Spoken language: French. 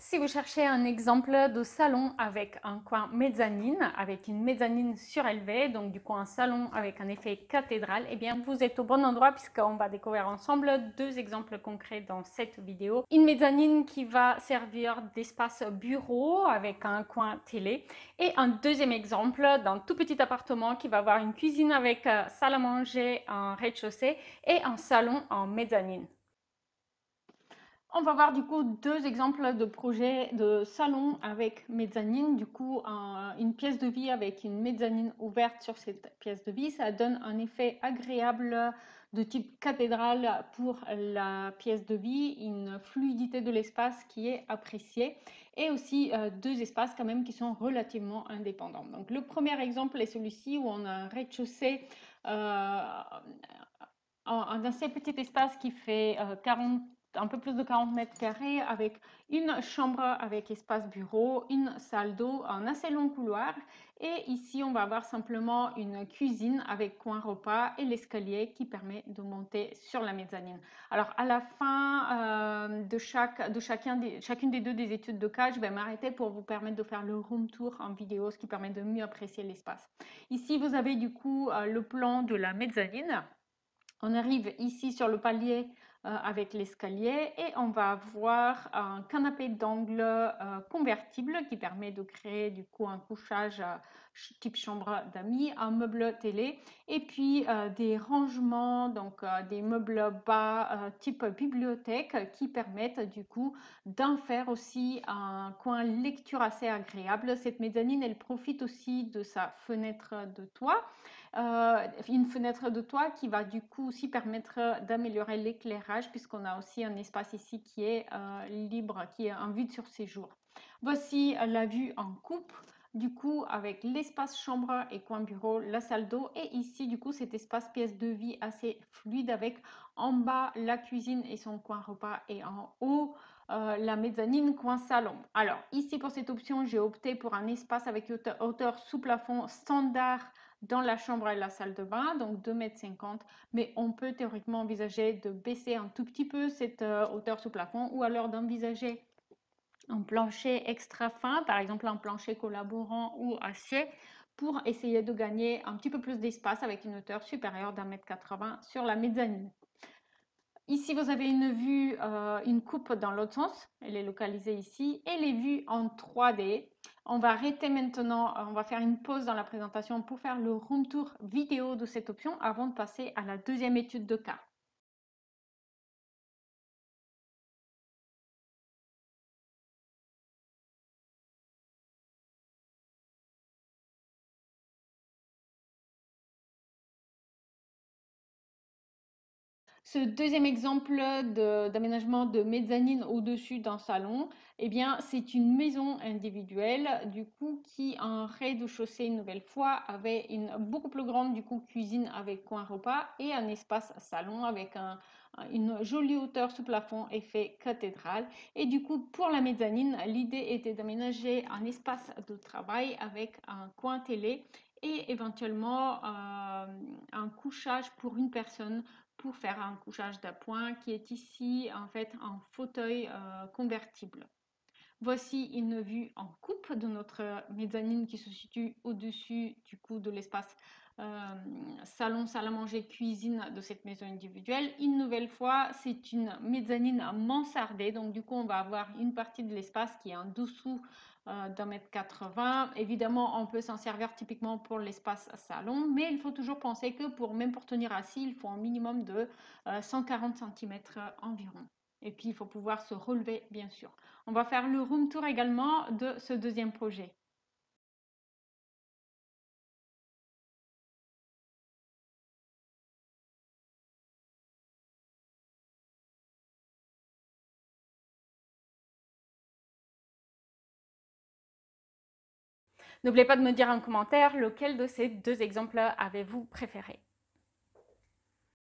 Si vous cherchez un exemple de salon avec un coin mezzanine, avec une mezzanine surélevée, donc du coup un salon avec un effet cathédrale, eh bien vous êtes au bon endroit puisqu'on va découvrir ensemble deux exemples concrets dans cette vidéo. Une mezzanine qui va servir d'espace bureau avec un coin télé et un deuxième exemple d'un tout petit appartement qui va avoir une cuisine avec salle à manger en rez-de-chaussée et un salon en mezzanine. On va voir du coup deux exemples de projets de salon avec mezzanine. Du coup, une pièce de vie avec une mezzanine ouverte sur cette pièce de vie, ça donne un effet agréable de type cathédrale pour la pièce de vie, une fluidité de l'espace qui est appréciée et aussi deux espaces quand même qui sont relativement indépendants. Donc le premier exemple est celui-ci où on a un rez-de-chaussée un assez petit espace qui fait un peu plus de 40 mètres carrés avec une chambre avec espace bureau, une salle d'eau, un assez long couloir et ici on va avoir simplement une cuisine avec coin repas et l'escalier qui permet de monter sur la mezzanine. Alors à la fin chacune des deux des études de cas, je vais m'arrêter pour vous permettre de faire le room tour en vidéo, ce qui permet de mieux apprécier l'espace. Ici vous avez du coup le plan de la mezzanine. On arrive ici sur le palier avec l'escalier et on va avoir un canapé d'angle convertible qui permet de créer du coup un couchage type chambre d'amis, un meuble télé et puis des rangements, donc des meubles bas type bibliothèque qui permettent du coup d'en faire aussi un coin lecture assez agréable. Cette mezzanine, elle profite aussi de sa fenêtre de toit. Une fenêtre de toit qui va du coup aussi permettre d'améliorer l'éclairage puisqu'on a aussi un espace ici qui est libre, qui est en vue sur séjour. Voici la vue en coupe du coup avec l'espace chambre et coin bureau, la salle d'eau et ici du coup cet espace pièce de vie assez fluide avec en bas la cuisine et son coin repas et en haut la mezzanine coin salon. Alors ici pour cette option j'ai opté pour un espace avec hauteur sous plafond standard dans la chambre et la salle de bain, donc 2,50 m, mais on peut théoriquement envisager de baisser un tout petit peu cette hauteur sous plafond ou alors d'envisager un plancher extra fin, par exemple un plancher collaborant ou acier, pour essayer de gagner un petit peu plus d'espace avec une hauteur supérieure d'1,80 m sur la mezzanine. Ici, vous avez une vue, une coupe dans l'autre sens, elle est localisée ici, et les vues en 3D. On va arrêter maintenant, on va faire une pause dans la présentation pour faire le room tour vidéo de cette option avant de passer à la deuxième étude de cas. Ce deuxième exemple d'aménagement de mezzanine au-dessus d'un salon, eh bien, c'est une maison individuelle, du coup, qui en rez-de-chaussée une nouvelle fois avait une beaucoup plus grande du coup cuisine avec coin repas et un espace salon avec une jolie hauteur sous plafond effet cathédrale. Et du coup, pour la mezzanine, l'idée était d'aménager un espace de travail avec un coin télé et éventuellement un couchage pour une personne pour faire un couchage d'appoint qui est ici en fait un fauteuil convertible. Voici une vue en coupe de notre mezzanine qui se situe au-dessus du coup de l'espace salon, salle à manger, cuisine de cette maison individuelle. Une nouvelle fois, c'est une mezzanine mansardée, donc du coup on va avoir une partie de l'espace qui est en dessous d'1,80 m. Évidemment, on peut s'en servir typiquement pour l'espace salon, mais il faut toujours penser que même pour tenir assis, il faut un minimum de 140 cm environ. Et puis, il faut pouvoir se relever, bien sûr. On va faire le room tour également de ce deuxième projet. N'oubliez pas de me dire en commentaire lequel de ces deux exemples avez-vous préféré.